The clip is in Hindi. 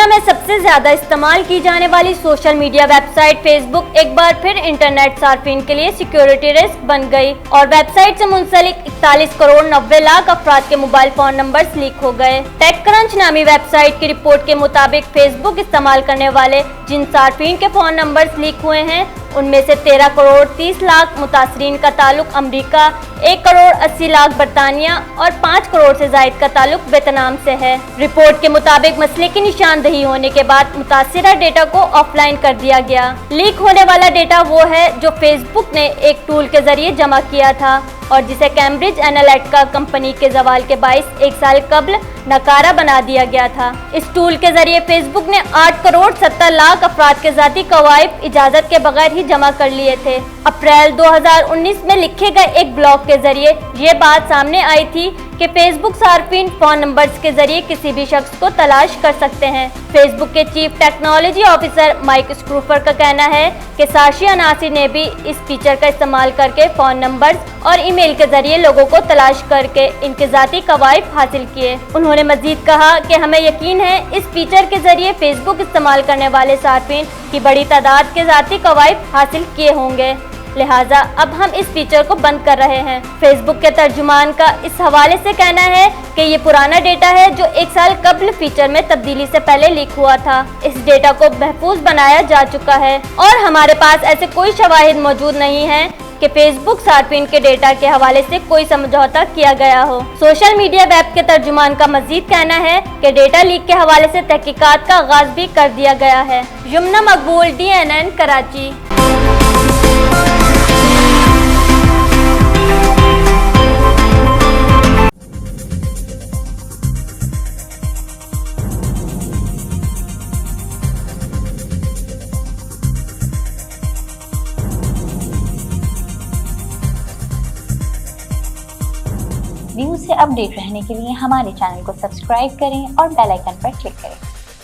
दुनिया में सबसे ज्यादा इस्तेमाल की जाने वाली सोशल मीडिया वेबसाइट फेसबुक एक बार फिर इंटरनेट सार्फिन के लिए सिक्योरिटी रिस्क बन गई और वेबसाइट से मुंसलिक 41 करोड़ 90 लाख अफराद के मोबाइल फोन नंबर्स लीक हो गए। टेकक्रंच नामी वेबसाइट की रिपोर्ट के मुताबिक फेसबुक इस्तेमाल करने वाले जिन सार्फिन के फोन नंबर्स लीक हुए हैं उनमें से 13 करोड़ 30 लाख मुतासरीन का ताल्लुक अमेरिका, 1 करोड़ 80 लाख बरतानिया और 5 करोड़ से जायद का ताल्लुक वियतनाम से है। रिपोर्ट के मुताबिक मसले की निशानदही होने के बाद मुतासिरा डेटा को ऑफलाइन कर दिया गया। लीक होने वाला डेटा वो है जो फेसबुक ने एक टूल के जरिए जमा किया था और जिसे कैम्ब्रिज एनालिटिका कंपनी के जवाल के बाईस एक साल कबल नकारा बना दिया गया था। इस टूल के जरिए फेसबुक ने 8 करोड़ 70 लाख अफराद के जाती कवायद इजाजत के बगैर ही जमा कर लिए थे। अप्रैल 2019 में लिखे गए एक ब्लॉग के जरिए ये बात सामने आई थी कि फेसबुक सार्फिन फोन नंबर्स के जरिए किसी भी शख्स को तलाश कर सकते हैं। फेसबुक के चीफ टेक्नोलॉजी ऑफिसर माइक स्क्रूफर का कहना है कि साशी अनासिर ने भी इस फीचर का इस्तेमाल करके फोन नंबर्स और ईमेल के जरिए लोगों को तलाश करके इनके जाती कवायद हासिल किए। उन्होंने मजीद कहा कि हमें यकीन है इस फीचर के जरिए फेसबुक इस्तेमाल करने वाले सार्फिन की बड़ी तादाद के जाती कवायद हासिल किए होंगे, लिहाजा अब हम इस फीचर को बंद कर रहे हैं। फेसबुक के तर्जुमान का इस हवाले से कहना है कि ये पुराना डेटा है जो एक साल कबल फीचर में तब्दीली से पहले लीक हुआ था। इस डेटा को महफूज बनाया जा चुका है और हमारे पास ऐसे कोई शवाहिद मौजूद नहीं है कि फेसबुक सार्फिन के डेटा के हवाले से कोई समझौता किया गया हो। सोशल मीडिया वेब के तर्जुमान का मजीद कहना है कि डेटा लीक के हवाले से तहकीकात का आगाज भी कर दिया गया है। यमुना मकबूल, DNN, कराची। न्यूज़ से अपडेट रहने के लिए हमारे चैनल को सब्सक्राइब करें और बेल आइकन पर क्लिक करें।